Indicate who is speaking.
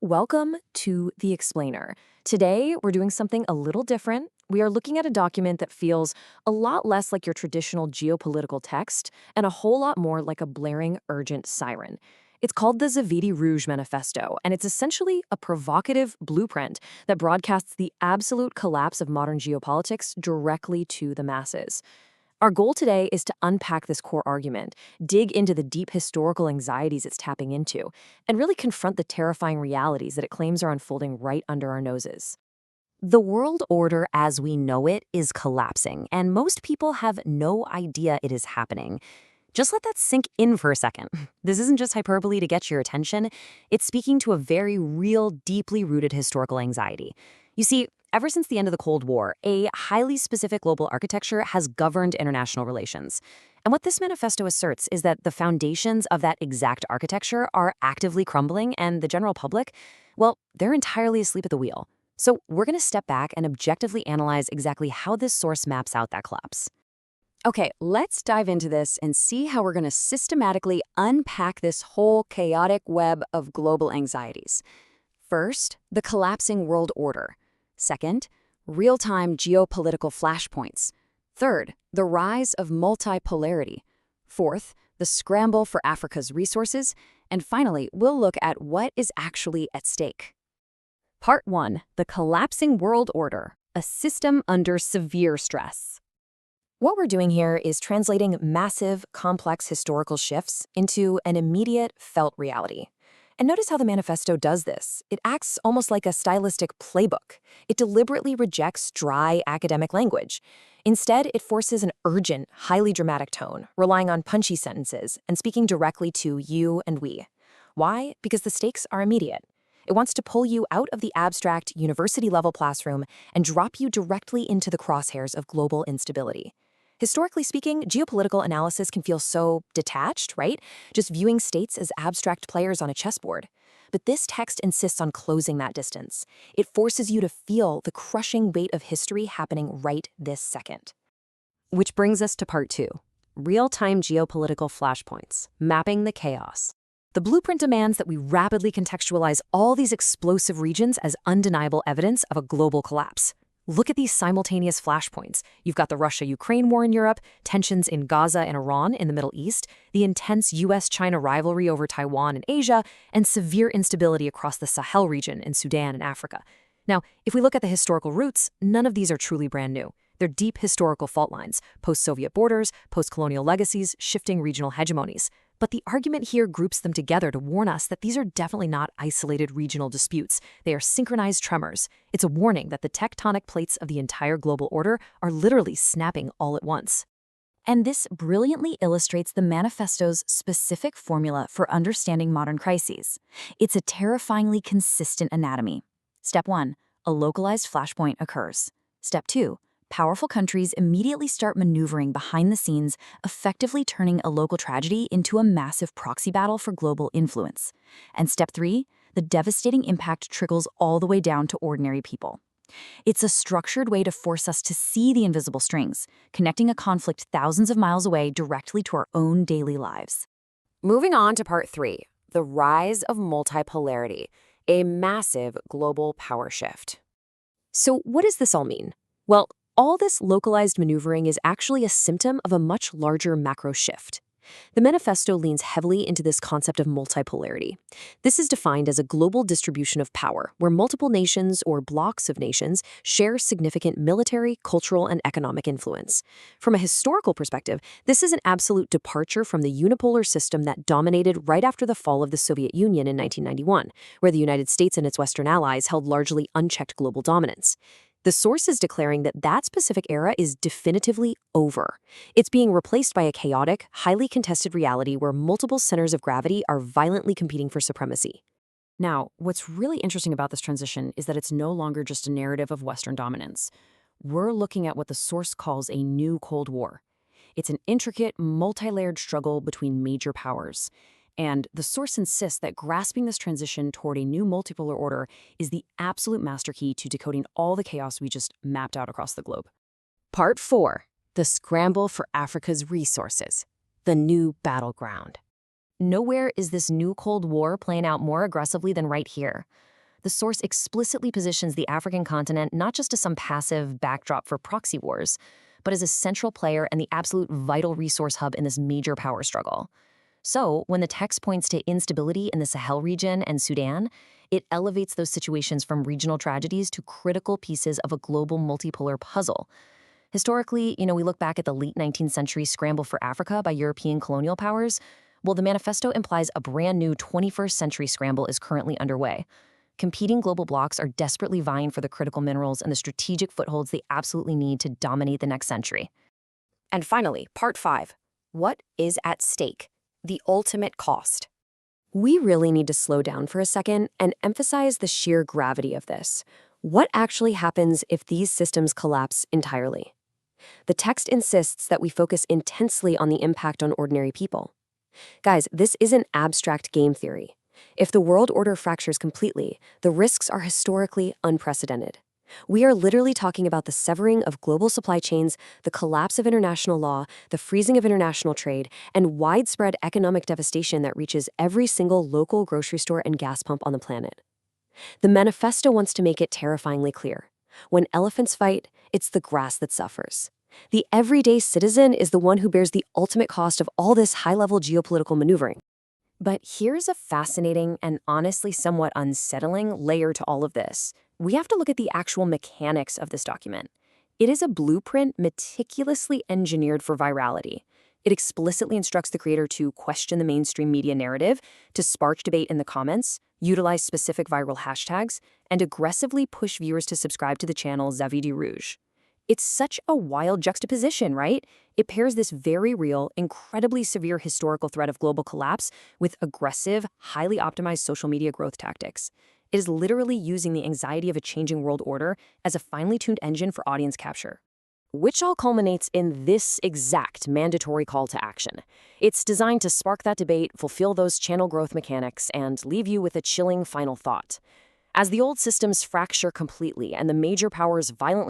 Speaker 1: Welcome to The Explainer. Today, we're doing something a little different. We are looking at a document that feels a lot less like your traditional geopolitical text and a whole lot more like a blaring, urgent siren. It's called the Zavidi Rouge Manifesto, and it's essentially a provocative blueprint that broadcasts the absolute collapse of modern geopolitics directly to the masses. Our goal today is to unpack this core argument, dig into the deep historical anxieties it's tapping into, and really confront the terrifying realities that it claims are unfolding right under our noses. The world order as we know it is collapsing, and most people have no idea it is happening. Just let that sink in for a second. This isn't just hyperbole to get your attention. It's speaking to a very real, deeply rooted historical anxiety. You see, ever since the end of the Cold War, a highly specific global architecture has governed international relations. And what this manifesto asserts is that the foundations of that exact architecture are actively crumbling, and the general public, well, they're entirely asleep at the wheel. So we're going to step back and objectively analyze exactly how this source maps out that collapse. Okay, let's dive into this and see how we're going to systematically unpack this whole chaotic web of global anxieties. First, the collapsing world order. Second, real-time geopolitical flashpoints. Third, the rise of multipolarity. Fourth, the scramble for Africa's resources. And finally, we'll look at what is actually at stake. Part 1. The collapsing world order, a system under severe stress. What we're doing here is translating massive, complex historical shifts into an immediate, felt reality. And notice how the manifesto does this. It acts almost like a stylistic playbook. It deliberately rejects dry academic language. Instead, it forces an urgent, highly dramatic tone, relying on punchy sentences and speaking directly to you and we. Why? Because the stakes are immediate. It wants to pull you out of the abstract, university-level classroom and drop you directly into the crosshairs of global instability. Historically speaking, geopolitical analysis can feel so detached, right? Just viewing states as abstract players on a chessboard. But this text insists on closing that distance. It forces you to feel the crushing weight of history happening right this second. Which brings us to part 2, real-time geopolitical flashpoints, mapping the chaos. The blueprint demands that we rapidly contextualize all these explosive regions as undeniable evidence of a global collapse. Look at these simultaneous flashpoints. You've got the Russia-Ukraine war in Europe, tensions in Gaza and Iran in the Middle East, the intense US-China rivalry over Taiwan and Asia, and severe instability across the Sahel region in Sudan and Africa. Now, if we look at the historical roots, none of these are truly brand new. They're deep historical fault lines, post-Soviet borders, post-colonial legacies, shifting regional hegemonies. But the argument here groups them together to warn us that these are definitely not isolated regional disputes. They are synchronized tremors. It's a warning that the tectonic plates of the entire global order are literally snapping all at once. And this brilliantly illustrates the manifesto's specific formula for understanding modern crises. It's a terrifyingly consistent anatomy. Step 1, a localized flashpoint occurs. Step 2, powerful countries immediately start maneuvering behind the scenes, effectively turning a local tragedy into a massive proxy battle for global influence. And step 3, the devastating impact trickles all the way down to ordinary people. It's a structured way to force us to see the invisible strings, connecting a conflict thousands of miles away directly to our own daily lives. Moving on to part 3, the rise of multipolarity, a massive global power shift. So what does this all mean? Well, all this localized maneuvering is actually a symptom of a much larger macro shift. The manifesto leans heavily into this concept of multipolarity. This is defined as a global distribution of power, where multiple nations or blocks of nations share significant military, cultural, and economic influence. From a historical perspective, this is an absolute departure from the unipolar system that dominated right after the fall of the Soviet Union in 1991, where the United States and its Western allies held largely unchecked global dominance. The source is declaring that that specific era is definitively over. It's being replaced by a chaotic, highly contested reality where multiple centers of gravity are violently competing for supremacy. Now, what's really interesting about this transition is that it's no longer just a narrative of Western dominance. We're looking at what the source calls a new Cold War. It's an intricate, multi-layered struggle between major powers. And the source insists that grasping this transition toward a new multipolar order is the absolute master key to decoding all the chaos we just mapped out across the globe. Part 4, the scramble for Africa's resources, the new battleground. Nowhere is this new Cold War playing out more aggressively than right here. The source explicitly positions the African continent not just as some passive backdrop for proxy wars, but as a central player and the absolute vital resource hub in this major power struggle. So, when the text points to instability in the Sahel region and Sudan, it elevates those situations from regional tragedies to critical pieces of a global multipolar puzzle. Historically, we look back at the late 19th century scramble for Africa by European colonial powers. Well, the manifesto implies a brand new 21st century scramble is currently underway. Competing global blocs are desperately vying for the critical minerals and the strategic footholds they absolutely need to dominate the next century.
Speaker 2: And finally, part 5. What is at stake? The ultimate cost.
Speaker 1: We really need to slow down for a second and emphasize the sheer gravity of this. What actually happens if these systems collapse entirely? The text insists that we focus intensely on the impact on ordinary people. Guys, this isn't abstract game theory. If the world order fractures completely, the risks are historically unprecedented. We are literally talking about the severing of global supply chains, the collapse of international law, the freezing of international trade, and widespread economic devastation that reaches every single local grocery store and gas pump on the planet. The manifesto wants to make it terrifyingly clear. When elephants fight, it's the grass that suffers. The everyday citizen is the one who bears the ultimate cost of all this high-level geopolitical maneuvering. But here's a fascinating and honestly somewhat unsettling layer to all of this. We have to look at the actual mechanics of this document. It is a blueprint meticulously engineered for virality. It explicitly instructs the creator to question the mainstream media narrative, to spark debate in the comments, utilize specific viral hashtags, and aggressively push viewers to subscribe to the channel Zavidi Rouge. It's such a wild juxtaposition, right? It pairs this very real, incredibly severe historical threat of global collapse with aggressive, highly optimized social media growth tactics. It is literally using the anxiety of a changing world order as a finely tuned engine for audience capture, which all culminates in this exact mandatory call to action. It's designed to spark that debate, fulfill those channel growth mechanics, and leave you with a chilling final thought. As the old systems fracture completely and the major powers violently